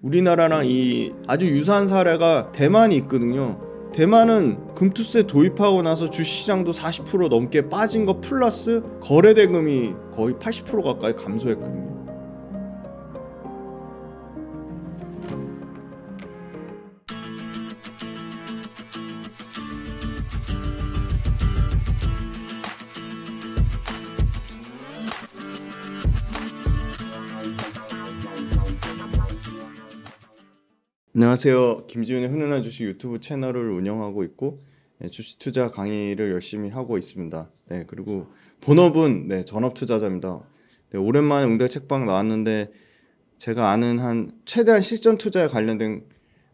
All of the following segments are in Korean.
우리나라랑 이 아주 유사한 사례가 대만이 있거든요. 대만은 금투세 도입하고 나서 주시장도 40% 넘게 빠진 거 플러스 거래 대금이 거의 80% 가까이 감소했거든요. 안녕하세요. 김지훈의 훈훈한 주식 유튜브 채널을 운영하고 있고 주식 투자 강의를 열심히 하고 있습니다. 그리고 본업은 전업 투자자입니다. 오랜만에 응대 책방 나왔는데 제가 아는 한 최대한 실전 투자에 관련된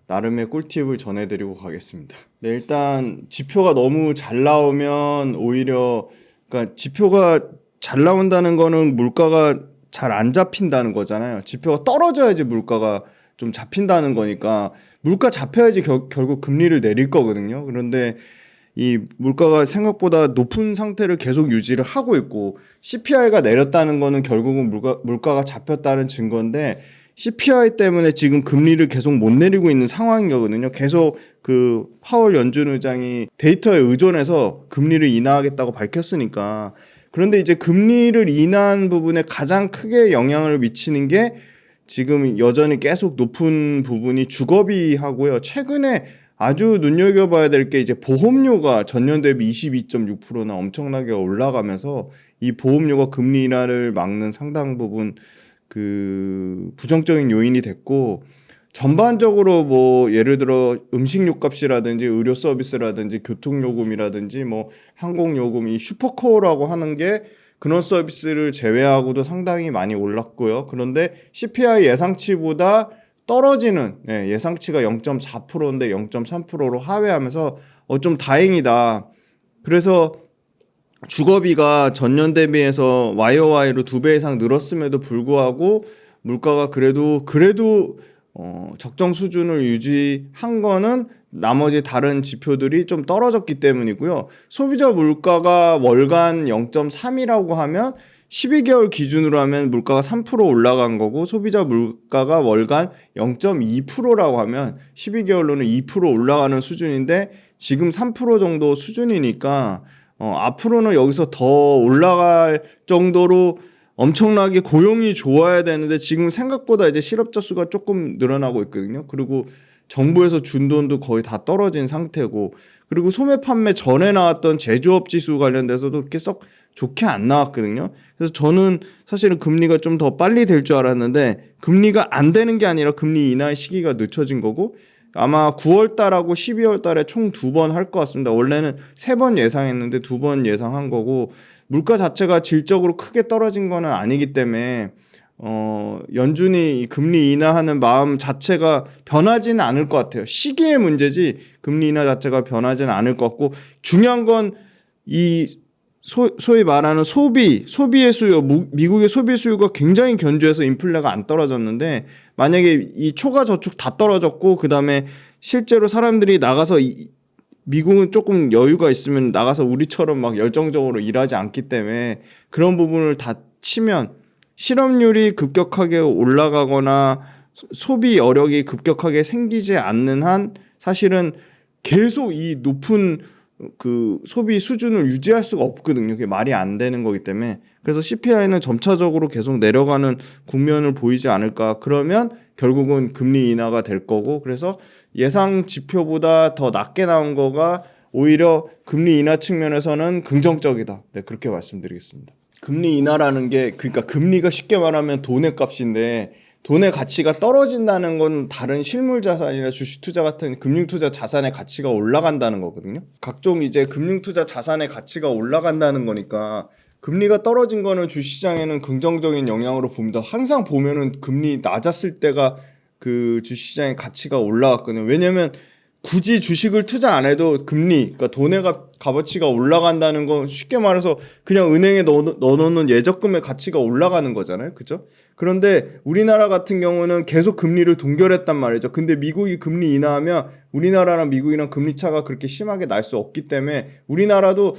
나름의 꿀팁을 전해드리고 가겠습니다. 일단 지표가 너무 잘 나오면 오히려 그러니까 지표가 잘 나온다는 거는 물가가 잘 안 잡힌다는 거잖아요. 지표가 떨어져야지 물가가 좀 잡힌다는 거니까 물가 잡혀야지 결국 금리를 내릴 거거든요. 그런데 이 물가가 생각보다 높은 상태를 계속 유지를 하고 있고 CPI가 내렸다는 거는 결국은 물가가 잡혔다는 증거인데 CPI 때문에 지금 금리를 계속 못 내리고 있는 상황인 거거든요. 계속 그 파월 연준 의장이 데이터에 의존해서 금리를 인하하겠다고 밝혔으니까. 그런데 이제 금리를 인하한 부분에 가장 크게 영향을 미치는 게 지금 여전히 계속 높은 부분이 주거비하고요. 최근에 아주 눈여겨봐야 될 게 이제 보험료가 전년 대비 22.6%나 엄청나게 올라가면서 이 보험료가 금리 인하를 막는 상당 부분 그 부정적인 요인이 됐고 전반적으로 뭐 예를 들어 음식료 값이라든지 의료 서비스라든지 교통요금이라든지 뭐 항공요금 이 슈퍼코어라고 하는 게 그런 서비스를 제외하고도 상당히 많이 올랐고요. 그런데 CPI 예상치보다 떨어지는 예상치가 0.4%인데 0.3%로 하회하면서 좀 다행이다. 그래서 주거비가 전년 대비해서 YOY로 2배 이상 늘었음에도 불구하고 물가가 그래도 적정 수준을 유지한 거는 나머지 다른 지표들이 좀 떨어졌기 때문이고요. 소비자 물가가 월간 0.3이라고 하면 12개월 기준으로 하면 물가가 3% 올라간 거고 소비자 물가가 월간 0.2%라고 하면 12개월로는 2% 올라가는 수준인데 지금 3% 정도 수준이니까 앞으로는 여기서 더 올라갈 정도로 엄청나게 고용이 좋아야 되는데 지금 생각보다 이제 실업자 수가 조금 늘어나고 있거든요. 그리고 정부에서 준 돈도 거의 다 떨어진 상태고 그리고 소매 판매 전에 나왔던 제조업 지수 관련돼서도 그렇게 썩 좋게 안 나왔거든요. 그래서 저는 사실은 금리가 좀 더 빨리 될 줄 알았는데 금리가 안 되는 게 아니라 금리 인하의 시기가 늦춰진 거고 아마 9월 달하고 12월 달에 총 2번 할 것 같습니다. 원래는 3번 예상했는데 2번 예상한 거고 물가 자체가 질적으로 크게 떨어진 거는 아니기 때문에 연준이 금리 인하하는 마음 자체가 변하지는 않을 것 같아요. 시기의 문제지 금리 인하 자체가 변하지는 않을 것 같고 중요한 건 이 소위 말하는 소비의 수요, 미국의 소비 수요가 굉장히 견조해서 인플레가 안 떨어졌는데 만약에 이 초과 저축 다 떨어졌고 그 다음에 실제로 사람들이 나가서 미국은 조금 여유가 있으면 나가서 우리처럼 막 열정적으로 일하지 않기 때문에 그런 부분을 다 치면 실업률이 급격하게 올라가거나 소비 여력이 급격하게 생기지 않는 한 사실은 계속 이 높은 그 소비 수준을 유지할 수가 없거든요. 그게 말이 안 되는 거기 때문에 그래서 CPI는 점차적으로 계속 내려가는 국면을 보이지 않을까. 그러면 결국은 금리 인하가 될 거고 그래서 예상 지표보다 더 낮게 나온 거가 오히려 금리 인하 측면에서는 긍정적이다. 그렇게 말씀드리겠습니다. 금리 인하라는 게 그러니까 금리가 쉽게 말하면 돈의 값인데 돈의 가치가 떨어진다는 건 다른 실물 자산이나 주식 투자 같은 금융 투자 자산의 가치가 올라간다는 거거든요. 각종 이제 금융 투자 자산의 가치가 올라간다는 거니까 금리가 떨어진 거는 주시장에는 긍정적인 영향으로 봅니다. 항상 보면은 금리 낮았을 때가 그 주시장의 가치가 올라갔거든요. 왜냐면 굳이 주식을 투자 안 해도 금리, 그러니까 돈의 값어치가 올라간다는 건 쉽게 말해서 그냥 은행에 넣어놓는 예적금의 가치가 올라가는 거잖아요. 그죠? 그런데 우리나라 같은 경우는 계속 금리를 동결했단 말이죠. 근데 미국이 금리 인하하면 우리나라랑 미국이랑 금리 차가 그렇게 심하게 날 수 없기 때문에 우리나라도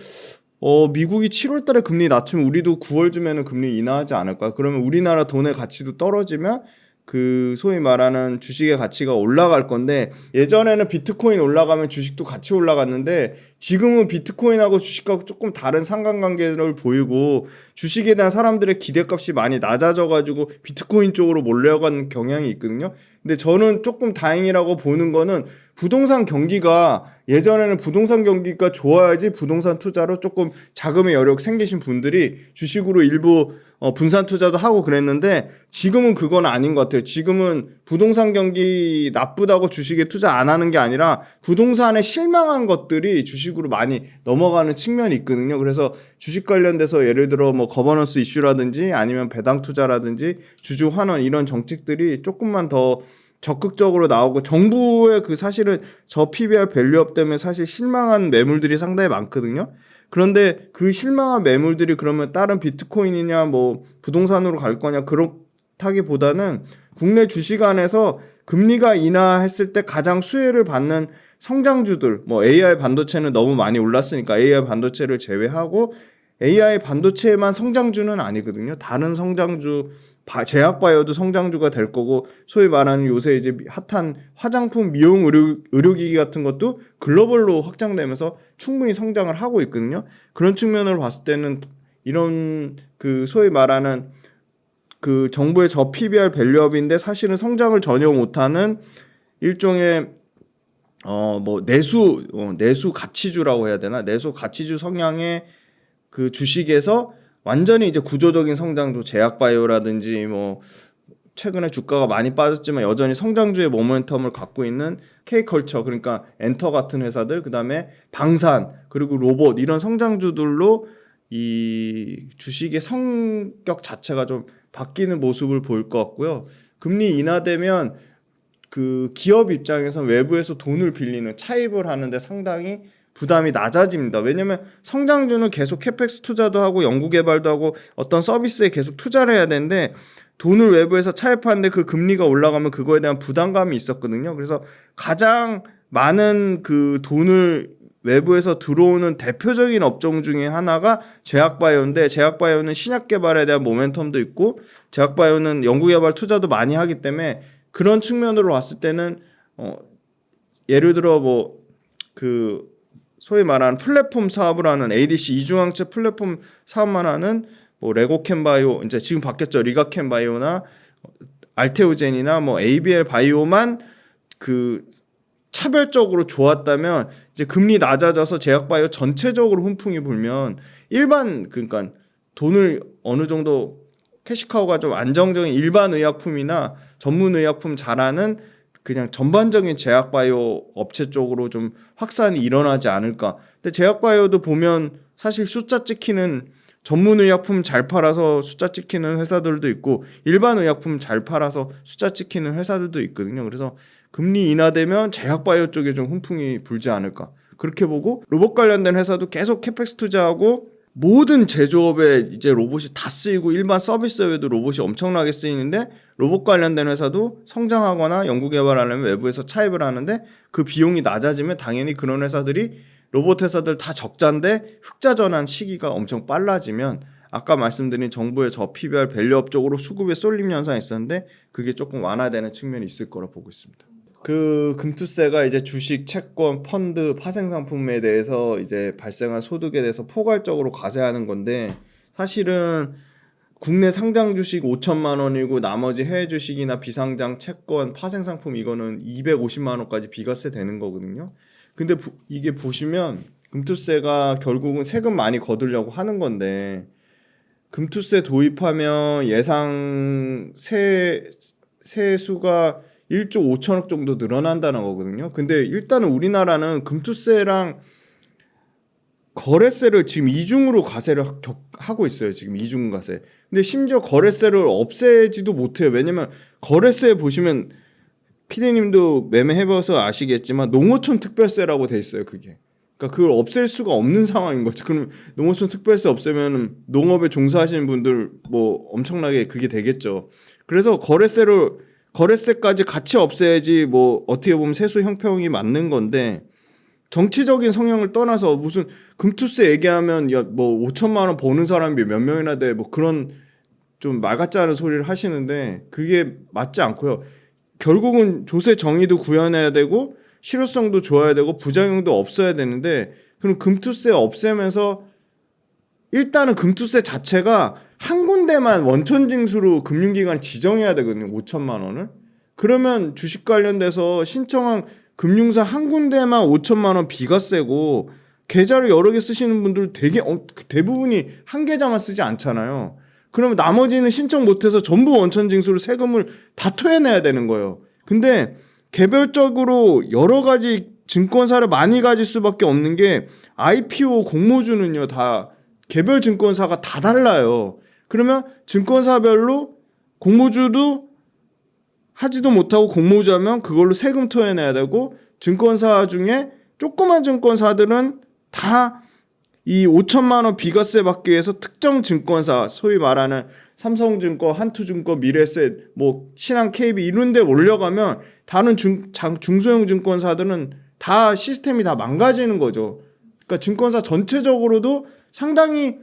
미국이 7월 달에 금리 낮추면 우리도 9월쯤에는 금리 인하하지 않을까? 그러면 우리나라 돈의 가치도 떨어지면 그 소위 말하는 주식의 가치가 올라갈 건데, 예전에는 비트코인 올라가면 주식도 같이 올라갔는데 지금은 비트코인하고 주식하고 조금 다른 상관관계를 보이고 주식에 대한 사람들의 기대값이 많이 낮아져 가지고 비트코인 쪽으로 몰려가는 경향이 있거든요. 근데 저는 조금 다행이라고 보는 거는 부동산 경기가, 예전에는 부동산 경기가 좋아야지 부동산 투자로 조금 자금의 여력 생기신 분들이 주식으로 일부 분산 투자도 하고 그랬는데 지금은 그건 아닌 것 같아요. 지금은 부동산 경기 나쁘다고 주식에 투자 안 하는 게 아니라 부동산에 실망한 것들이 주식으로 많이 넘어가는 측면이 있거든요. 그래서 주식 관련돼서 예를 들어 뭐 거버넌스 이슈라든지 아니면 배당 투자라든지 주주 환원 이런 정책들이 조금만 더 적극적으로 나오고, 정부의 그 사실은 저 PBR 밸류업 때문에 사실 실망한 매물들이 상당히 많거든요. 그런데 그 실망한 매물들이 그러면 다른 비트코인이냐 뭐 부동산으로 갈 거냐, 그렇다기보다는 국내 주식 안에서 금리가 인하했을 때 가장 수혜를 받는 성장주들, 뭐 AI 반도체는 너무 많이 올랐으니까 AI 반도체를 제외하고, AI 반도체만 성장주는 아니거든요. 다른 성장주, 제약바이오도 성장주가 될 거고, 소위 말하는 요새 이제 핫한 화장품, 미용, 의료기기 같은 것도 글로벌로 확장되면서 충분히 성장을 하고 있거든요. 그런 측면으로 봤을 때는 이런 그 소위 말하는 그 정부의 저 PBR 밸류업인데 사실은 성장을 전혀 못하는 일종의 뭐 내수 가치주라고 해야 되나, 내수 가치주 성향의 그 주식에서 완전히 이제 구조적인 성장주, 제약바이오라든지 뭐 최근에 주가가 많이 빠졌지만 여전히 성장주의 모멘텀을 갖고 있는 K컬처, 그러니까 엔터 같은 회사들, 그다음에 방산, 그리고 로봇, 이런 성장주들로 이 주식의 성격 자체가 좀 바뀌는 모습을 보일 것 같고요. 금리 인하되면 그 기업 입장에서 외부에서 돈을 빌리는, 차입을 하는데 상당히 부담이 낮아집니다. 왜냐하면 성장주는 계속 캐펙스 투자도 하고 연구개발도 하고 어떤 서비스에 계속 투자를 해야 되는데, 돈을 외부에서 차입하는데 그 금리가 올라가면 그거에 대한 부담감이 있었거든요. 그래서 가장 많은 그 돈을 외부에서 들어오는 대표적인 업종 중에 하나가 제약바이오인데, 제약바이오는 신약 개발에 대한 모멘텀도 있고 제약바이오는 연구개발 투자도 많이 하기 때문에 그런 측면으로 봤을 때는 예를 들어 뭐 그 소위 말하는 플랫폼 사업을 하는 ADC, 이중항체 플랫폼 사업만 하는 뭐 레고캠바이오, 이제 지금 바뀌었죠, 리가캠바이오나 알테오젠이나 뭐 ABL 바이오만 그 차별적으로 좋았다면, 이제 금리 낮아져서 제약바이오 전체적으로 훈풍이 불면 일반, 그러니까 돈을 어느 정도 캐시카우가 좀 안정적인 일반 의약품이나 전문 의약품 잘하는 그냥 전반적인 제약바이오 업체 쪽으로 좀 확산이 일어나지 않을까. 근데 제약바이오도 보면 사실 숫자 찍히는, 전문 의약품 잘 팔아서 숫자 찍히는 회사들도 있고 일반 의약품 잘 팔아서 숫자 찍히는 회사들도 있거든요. 그래서 금리 인하되면 제약바이오 쪽에 좀 훈풍이 불지 않을까, 그렇게 보고, 로봇 관련된 회사도 계속 캐펙스 투자하고 모든 제조업에 이제 로봇이 다 쓰이고 일반 서비스업에도 로봇이 엄청나게 쓰이는데, 로봇 관련된 회사도 성장하거나 연구개발하려면 외부에서 차입을 하는데 그 비용이 낮아지면 당연히 그런 회사들이, 로봇 회사들 다 적자인데 흑자 전환 시기가 엄청 빨라지면 아까 말씀드린 정부의 저 PBR 밸류업 쪽으로 수급의 쏠림 현상이 있었는데 그게 조금 완화되는 측면이 있을 거라 보고 있습니다. 그 금투세가 이제 주식, 채권, 펀드, 파생상품에 대해서 이제 발생한 소득에 대해서 포괄적으로 과세하는 건데, 사실은 국내 상장 주식 5천만 원이고 나머지 해외 주식이나 비상장, 채권, 파생상품 이거는 250만 원까지 비과세 되는 거거든요. 근데 이게 보시면 금투세가 결국은 세금 많이 거두려고 하는 건데, 금투세 도입하면 예상 세수가 1조 5천억 정도 늘어난다는 거거든요. 근데 일단은 우리나라는 금투세랑 거래세를 지금 이중으로 과세를 하고 있어요. 지금 이중 과세. 근데 심지어 거래세를 없애지도 못해요. 왜냐면 거래세 보시면 피디님도 매매해봐서 아시겠지만 농어촌 특별세라고 돼 있어요. 그게. 그러니까 그걸 없앨 수가 없는 상황인 거죠. 그럼 농어촌 특별세 없애면 농업에 종사하시는 분들 뭐 엄청나게 그게 되겠죠. 그래서 거래세까지 같이 없애야지 뭐 어떻게 보면 세수 형평이 맞는 건데, 정치적인 성향을 떠나서 무슨 금투세 얘기하면 야 뭐 5천만 원 버는 사람이 몇 명이나 돼, 뭐 그런 좀 말 같지 않은 소리를 하시는데 그게 맞지 않고요. 결국은 조세 정의도 구현해야 되고 실효성도 좋아야 되고 부작용도 없어야 되는데 그럼 금투세 없애면서 일단은 금투세 자체가 한 군데만 원천징수로 금융기관이 지정해야 되거든요. 5천만 원을. 그러면 주식 관련돼서 신청한 금융사 한 군데만 5천만 원 비과세고 계좌를 여러 개 쓰시는 분들 대부분이 한 계좌만 쓰지 않잖아요. 그러면 나머지는 신청 못해서 전부 원천징수로 세금을 다 토해내야 되는 거예요. 근데 개별적으로 여러 가지 증권사를 많이 가질 수밖에 없는 게 IPO 공모주는요 다 개별 증권사가 다 달라요. 그러면 증권사별로 공모주도 하지도 못하고 공모주하면 그걸로 세금 토해내야 되고 증권사 중에 조그만 증권사들은 다 이 5천만 원 비과세 받기 위해서 특정 증권사 소위 말하는 삼성증권, 한투증권, 미래에셋, 뭐 신한 KB 이런 데 올려가면 다른 중소형 증권사들은 다 시스템이 다 망가지는 거죠. 그러니까 증권사 전체적으로도 상당히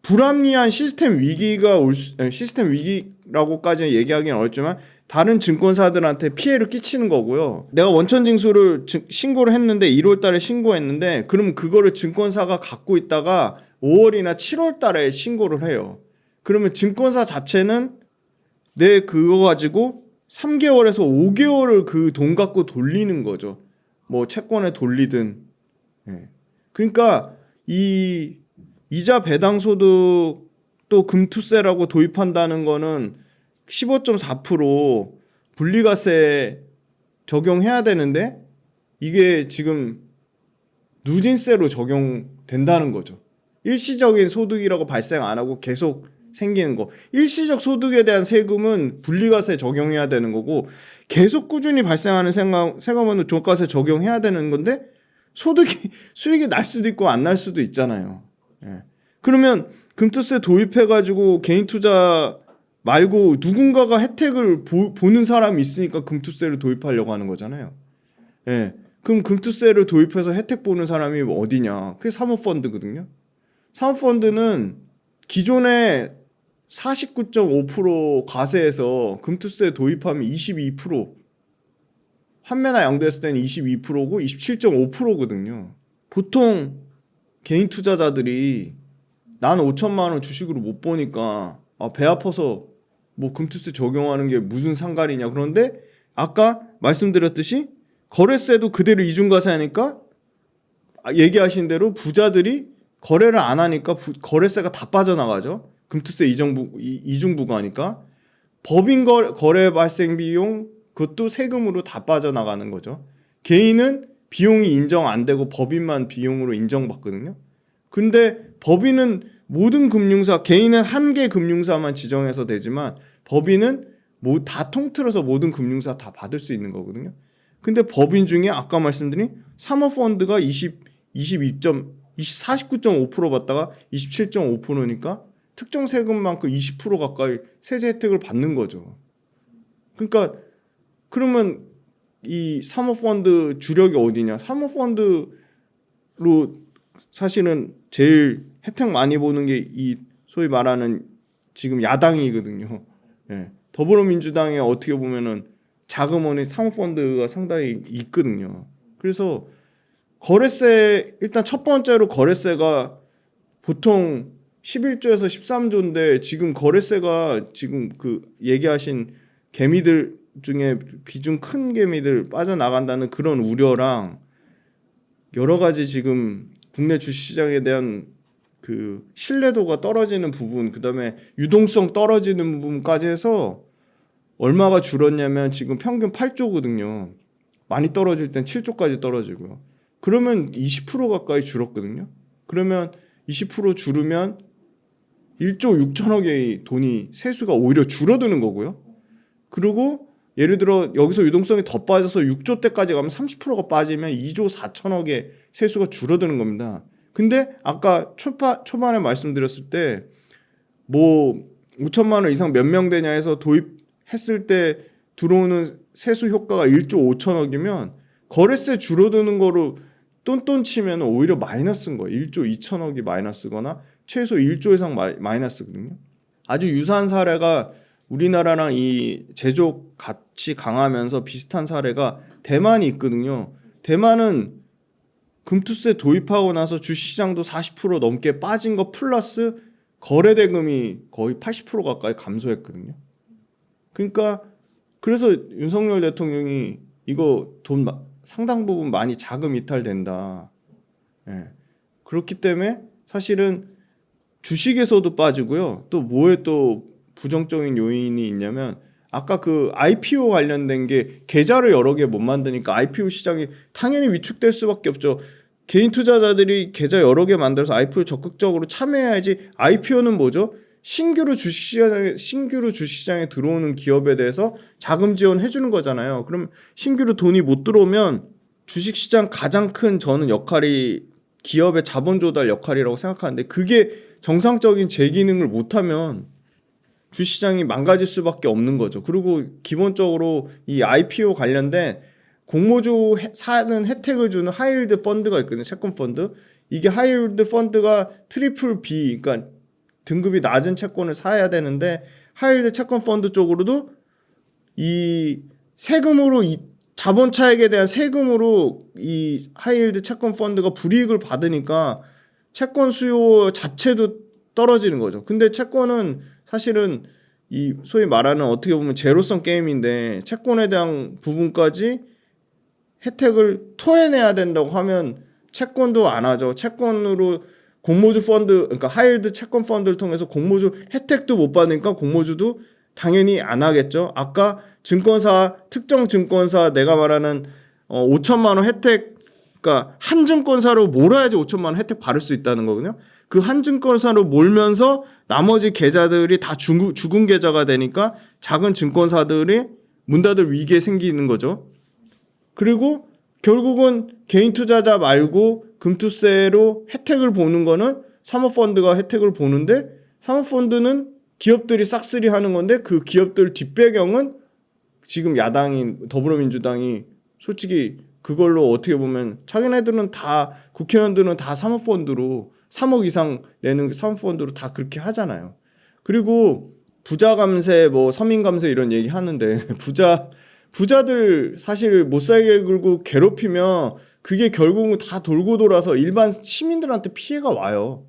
불합리한 시스템 위기가 시스템 위기라고까지는 얘기하기는 어렵지만 다른 증권사들한테 피해를 끼치는 거고요. 내가 원천징수를 신고를 했는데 1월 달에 신고했는데 그럼 그거를 증권사가 갖고 있다가 5월이나 7월 달에 신고를 해요. 그러면 증권사 자체는 내 그거 가지고 3개월에서 5개월을 그 돈 갖고 돌리는 거죠. 뭐 채권에 돌리든. 그러니까 이 이자 배당 소득 또 금투세라고 도입한다는 거는 15.4% 분리과세 적용해야 되는데 이게 지금 누진세로 적용된다는 거죠. 일시적인 소득이라고 발생 안 하고 계속 생기는 거. 일시적 소득에 대한 세금은 분리과세 적용해야 되는 거고 계속 꾸준히 발생하는 세금은 종가세 적용해야 되는 건데 수익이 날 수도 있고 안 날 수도 있잖아요. 그러면 금투세 도입해가지고 개인 투자 말고 누군가가 혜택을 보는 사람이 있으니까 금투세를 도입하려고 하는 거잖아요. 그럼 금투세를 도입해서 혜택 보는 사람이 어디냐? 그게 사모펀드거든요. 사모펀드는 기존에 49.5% 과세에서 금투세 도입하면 22%, 환매나 양도했을 때는 22%고 27.5%거든요. 보통 개인 투자자들이 난 5천만 원 주식으로 못 보니까 배 아파서 뭐 금투세 적용하는 게 무슨 상관이냐. 그런데 아까 말씀드렸듯이 거래세도 그대로 이중과세하니까 얘기하신 대로 부자들이 거래를 안 하니까 거래세가 다 빠져나가죠. 금투세 이중부과니까 법인 거래 발생 비용 그것도 세금으로 다 빠져나가는 거죠. 개인은 비용이 인정 안 되고 법인만 비용으로 인정받거든요. 근데 법인은 모든 금융사, 개인은 한 개 금융사만 지정해서 되지만 법인은 다 통틀어서 모든 금융사 다 받을 수 있는 거거든요. 근데 법인 중에 아까 말씀드린 사모펀드가 49.5% 받다가 27.5%니까 특정 세금만큼 20% 가까이 세제 혜택을 받는 거죠. 그러니까 그러면 이 사모펀드 주력이 어디냐? 사모펀드로 사실은 제일 혜택 많이 보는 게 이 소위 말하는 지금 야당이거든요. 더불어민주당에 어떻게 보면은 자금원이 사모펀드가 상당히 있거든요. 그래서 거래세 일단 첫 번째로 거래세가 보통 11조에서 13조인데 지금 거래세가 지금 그 얘기하신 개미들 중에 비중 큰 개미들 빠져나간다는 그런 우려랑 여러 가지 지금 국내 주식시장에 대한 그 신뢰도가 떨어지는 부분, 그다음에 유동성 떨어지는 부분까지 해서 얼마가 줄었냐면 지금 평균 8조거든요. 많이 떨어질 땐 7조까지 떨어지고요. 그러면 20% 가까이 줄었거든요. 그러면 20% 줄으면 1조 6천억의 돈이 세수가 오히려 줄어드는 거고요. 그리고 예를 들어 여기서 유동성이 더 빠져서 6조 때까지 가면 30%가 빠지면 2조 4천억의 세수가 줄어드는 겁니다. 근데 아까 초반에 말씀드렸을 때 뭐 5천만 원 이상 몇 명 되냐 해서 도입했을 때 들어오는 세수 효과가 1조 5천억이면 거래세 줄어드는 거로 똔똔 치면 오히려 마이너스인 거예요. 1조 2천억이 마이너스거나 최소 1조 이상 마이너스거든요. 아주 유사한 사례가 우리나라랑 이 제조업 같이 강하면서 비슷한 사례가 대만이 있거든요. 대만은 금투세 도입하고 나서 주식시장도 40% 넘게 빠진 거 플러스 거래 대금이 거의 80% 가까이 감소했거든요. 그러니까 그래서 윤석열 대통령이 이거 돈 상당 부분 많이 자금 이탈된다. 예. 그렇기 때문에 사실은 주식에서도 빠지고요. 또 뭐에 또 부정적인 요인이 있냐면 아까 그 IPO 관련된 게 계좌를 여러 개 못 만드니까 IPO 시장이 당연히 위축될 수밖에 없죠. 개인 투자자들이 계좌 여러 개 만들어서 IPO 적극적으로 참여해야지. IPO는 뭐죠? 신규로 주식시장에 들어오는 기업에 대해서 자금 지원해 주는 거잖아요. 그럼 신규로 돈이 못 들어오면 주식시장 가장 큰 저는 역할이 기업의 자본 조달 역할이라고 생각하는데 그게 정상적인 재기능을 못하면 주식시장이 망가질 수밖에 없는 거죠. 그리고 기본적으로 이 IPO 관련된 공모주 사는 혜택을 주는 하이힐드 펀드가 있거든요. 채권 펀드. 이게 하이힐드 펀드가 트리플 B, 그러니까 등급이 낮은 채권을 사야 되는데 하이힐드 채권 펀드 쪽으로도 이 세금으로 이 자본 차익에 대한 세금으로 이 하이힐드 채권 펀드가 불이익을 받으니까 채권 수요 자체도 떨어지는 거죠. 근데 채권은 사실은 이 소위 말하는 어떻게 보면 제로섬 게임인데 채권에 대한 부분까지 혜택을 토해내야 된다고 하면 채권도 안 하죠. 채권으로 공모주 펀드, 그러니까 하이힐드 채권 펀드를 통해서 공모주 혜택도 못 받으니까 공모주도 당연히 안 하겠죠. 아까 증권사, 특정 증권사 내가 말하는 5천만 원 혜택, 그러니까 한 증권사로 몰아야지 5천만 원 혜택 받을 수 있다는 거거든요. 그 한 증권사로 몰면서 나머지 계좌들이 다 죽은 계좌가 되니까 작은 증권사들이 문 닫을 위기에 생기는 거죠. 그리고 결국은 개인 투자자 말고 금투세로 혜택을 보는 거는 사모펀드가 혜택을 보는데 사모펀드는 기업들이 싹쓸이 하는 건데 그 기업들 뒷배경은 지금 야당인 더불어민주당이 솔직히 그걸로 어떻게 보면 자기네들은 다 국회의원들은 다 사모펀드로 3억 이상 내는 사모펀드로 다 그렇게 하잖아요. 그리고 부자 감세 뭐 서민 감세 이런 얘기 하는데 부자들 사실 못 살게 굴고 괴롭히면 그게 결국은 다 돌고 돌아서 일반 시민들한테 피해가 와요.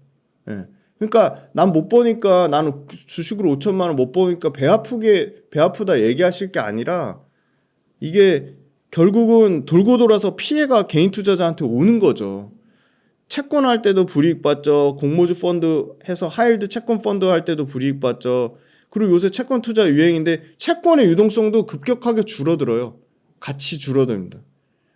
예. 그러니까 난 못 버니까 나는 주식으로 5천만 원 못 버니까 배 아프다 얘기하실 게 아니라 이게 결국은 돌고 돌아서 피해가 개인 투자자한테 오는 거죠. 채권 할 때도 불이익 받죠. 공모주 펀드 해서 하이힐드 채권 펀드 할 때도 불이익 받죠. 그리고 요새 채권 투자 유행인데 채권의 유동성도 급격하게 줄어들어요. 같이 줄어듭니다.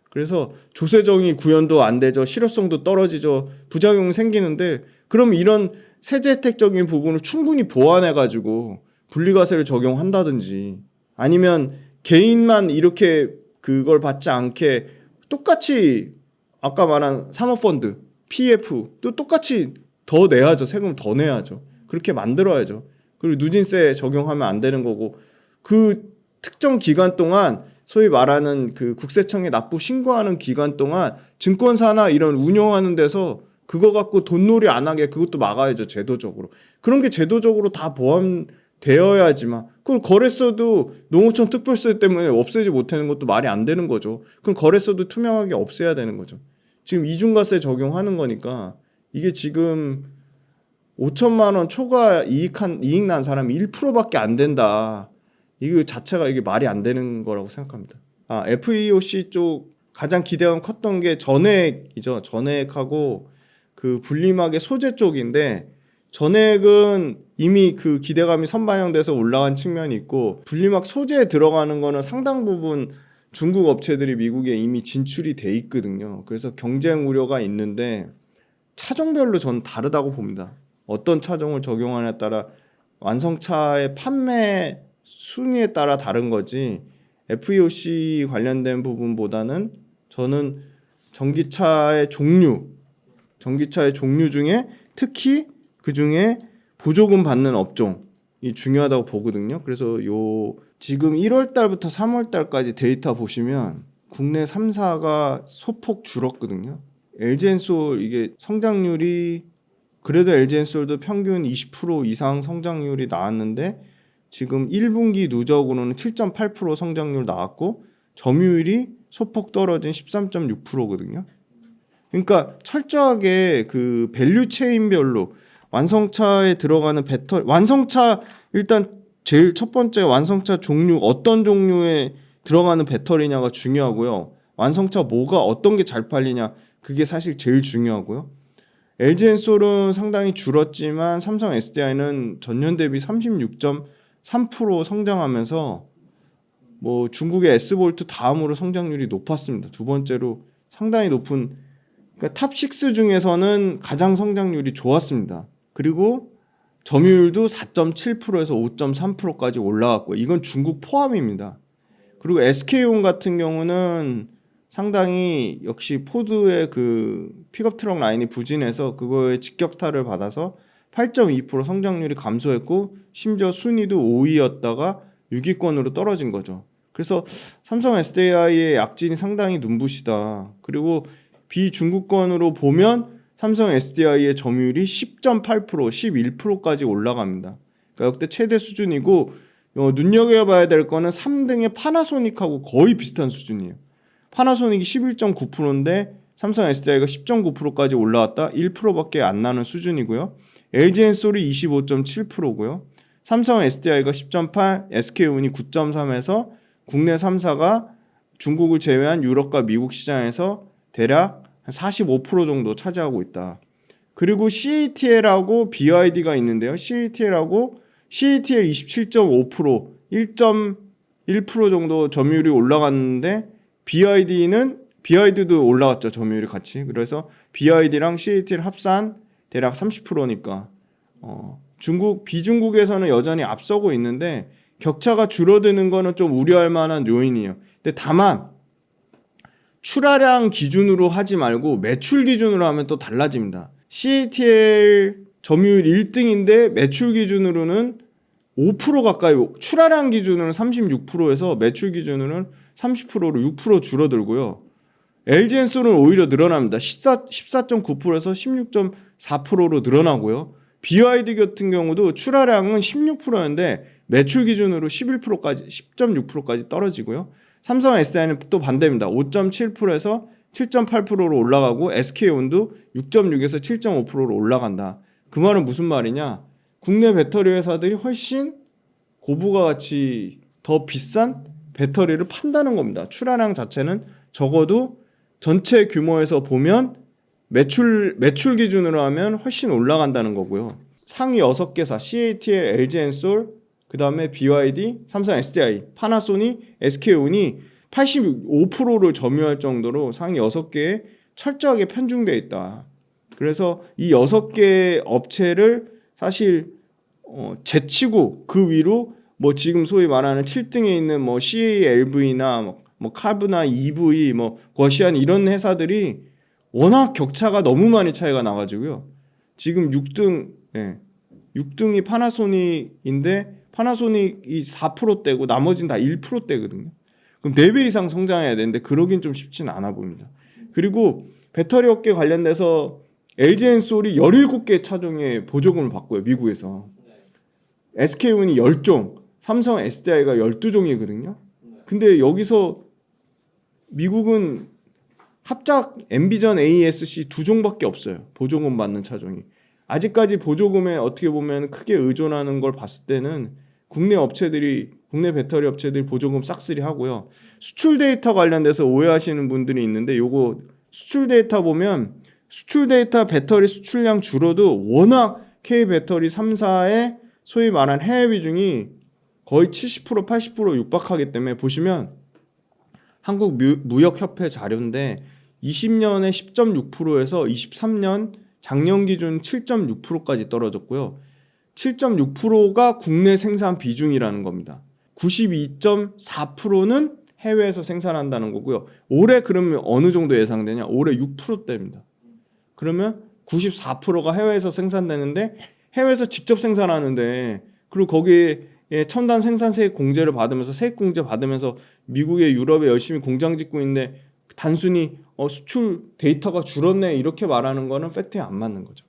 그래서 조세정이 구현도 안 되죠. 실효성도 떨어지죠. 부작용이 생기는데 그럼 이런 세제 혜택적인 부분을 충분히 보완해가지고 분리과세를 적용한다든지 아니면 개인만 이렇게 그걸 받지 않게 똑같이 아까 말한 사모펀드, PF 또 똑같이 더 내야죠. 세금 더 내야죠. 그렇게 만들어야죠. 그리고 누진세 적용하면 안 되는 거고 그 특정 기간 동안 소위 말하는 그 국세청에 납부 신고하는 기간 동안 증권사나 이런 운영하는 데서 그거 갖고 돈놀이 안 하게 그것도 막아야죠. 제도적으로. 그런 게 제도적으로 다 포함되어야지만 그걸 거래소도 농어촌 특별세 때문에 없애지 못하는 것도 말이 안 되는 거죠. 그럼 거래소도 투명하게 없애야 되는 거죠. 지금 이중과세 적용하는 거니까 이게 지금 5천만 원 초과 이익 난 사람이 1%밖에 안 된다. 이거 자체가 이게 말이 안 되는 거라고 생각합니다. FEOC 쪽 가장 기대감 컸던 게 전액이죠. 전액하고 그 분리막의 소재 쪽인데 전액은 이미 그 기대감이 선반영돼서 올라간 측면이 있고 분리막 소재에 들어가는 거는 상당 부분 중국 업체들이 미국에 이미 진출이 돼 있거든요. 그래서 경쟁 우려가 있는데 차종별로 전 다르다고 봅니다. 어떤 차종을 적용하냐에 따라 완성차의 판매 순위에 따라 다른 거지 FEOC 관련된 부분보다는 저는 전기차의 종류 중에 특히 그 중에 보조금 받는 업종이 중요하다고 보거든요. 그래서 지금 1월 달부터 3월 달까지 데이터 보시면 국내 3사가 소폭 줄었거든요. LG엔솔 이게 성장률이 그래도 LG엔솔도 평균 20% 이상 성장률이 나왔는데 지금 1분기 누적으로는 7.8% 성장률 나왔고 점유율이 소폭 떨어진 13.6%거든요. 그러니까 철저하게 그 밸류 체인별로 완성차에 들어가는 배터리, 완성차 일단 제일 첫 번째 완성차 종류, 어떤 종류에 들어가는 배터리냐가 중요하고요. 완성차 뭐가 어떤 게 잘 팔리냐, 그게 사실 제일 중요하고요. LG엔솔은 상당히 줄었지만 삼성 SDI는 전년 대비 36.3% 성장하면서 뭐 중국의 S볼트 다음으로 성장률이 높았습니다. 두 번째로 상당히 높은, 그러니까 탑6 중에서는 가장 성장률이 좋았습니다. 그리고 점유율도 4.7%에서 5.3%까지 올라갔고, 이건 중국 포함입니다. 그리고 SK온 같은 경우는 상당히 역시 포드의 그 픽업 트럭 라인이 부진해서 그거에 직격타를 받아서 8.2% 성장률이 감소했고, 심지어 순위도 5위였다가 6위권으로 떨어진 거죠. 그래서 삼성 SDI의 약진이 상당히 눈부시다. 그리고 비중국권으로 보면 삼성 SDI의 점유율이 10.8%, 11%까지 올라갑니다. 그러니까 역대 최대 수준이고, 눈여겨봐야 될 거는 3등의 파나소닉하고 거의 비슷한 수준이에요. 파나소닉이 11.9%인데 삼성 SDI가 10.9%까지 올라왔다. 1%밖에 안 나는 수준이고요. LG엔솔이 25.7%고요. 삼성 SDI가 10.8, SK온이 9.3에서 국내 3사가 중국을 제외한 유럽과 미국 시장에서 대략 한 45% 정도 차지하고 있다. 그리고 CATL하고 BYD가 있는데요. CATL하고 CATL 27.5%, 1.1% 정도 점유율이 올라갔는데 BYD도 올라갔죠. 점유율이 같이. 그래서 BYD랑 CATL 합산 대략 30%니까 비중국에서는 여전히 앞서고 있는데 격차가 줄어드는 거는 좀 우려할 만한 요인이에요. 근데 다만 출하량 기준으로 하지 말고 매출 기준으로 하면 또 달라집니다. CATL 점유율 1등인데 매출 기준으로는 5% 가까이, 출하량 기준으로는 36%에서 매출 기준으로는 30%로 6% 줄어들고요. LG엔솔은 오히려 늘어납니다. 14.9%에서 16.4%로 늘어나고요. BYD 같은 경우도 출하량은 16%였는데 매출 기준으로 11%까지 10.6%까지 떨어지고요. 삼성 SDI는 또 반대입니다. 5.7%에서 7.8%로 올라가고 SK온도 6.6에서 7.5%로 올라간다. 그 말은 무슨 말이냐? 국내 배터리 회사들이 훨씬 고부가 가치 더 비싼 배터리를 판다는 겁니다. 출하량 자체는 적어도 전체 규모에서 보면 매출 기준으로 하면 훨씬 올라간다는 거고요. 상위 6개사 CATL, LG엔솔, 그 다음에 BYD, 삼성 SDI, 파나소닉, SK온이 85%를 점유할 정도로 상위 6개에 철저하게 편중되어 있다. 그래서 이 6개 업체를 사실 제치고 그 위로 뭐 지금 소위 말하는 7등에 있는 뭐 CALV나 뭐 카브나 EV, 뭐 거시안 이런 회사들이 워낙 격차가 너무 많이 차이가 나가지고요. 지금 6등이 파나소닉인데 파나소닉이 4%대고 나머지는 다 1%대거든요. 그럼 4배 이상 성장해야 되는데 그러긴 좀 쉽지는 않아 보입니다. 그리고 배터리 업계 관련돼서 LG엔솔이 17개 차종의 보조금을 받고요. 미국에서. SK온이 10종, 삼성 SDI가 12종이거든요. 근데 여기서 미국은 합작 엔비전 ASC 2종밖에 없어요. 보조금 받는 차종이. 아직까지 보조금에 어떻게 보면 크게 의존하는 걸 봤을 때는 국내 배터리 업체들이 보조금 싹쓸이 하고요. 수출 데이터 관련돼서 오해하시는 분들이 있는데 요거 수출 데이터 보면 수출 데이터 배터리 수출량 줄어도 워낙 K배터리 3사의 소위 말한 해외 비중이 거의 70% 80% 육박하기 때문에 보시면 한국무역협회 자료인데 20년에 10.6%에서 23년 작년 기준 7.6%까지 떨어졌고요. 7.6%가 국내 생산 비중이라는 겁니다. 92.4%는 해외에서 생산한다는 거고요. 올해 그러면 어느 정도 예상되냐? 올해 6%대입니다. 그러면 94%가 해외에서 생산되는데 해외에서 직접 생산하는데 그리고 거기에 첨단 생산세 공제를 받으면서 세액 공제 받으면서 미국에 유럽에 열심히 공장 짓고 있는데 단순히 수출 데이터가 줄었네 이렇게 말하는 거는 팩트에 안 맞는 거죠.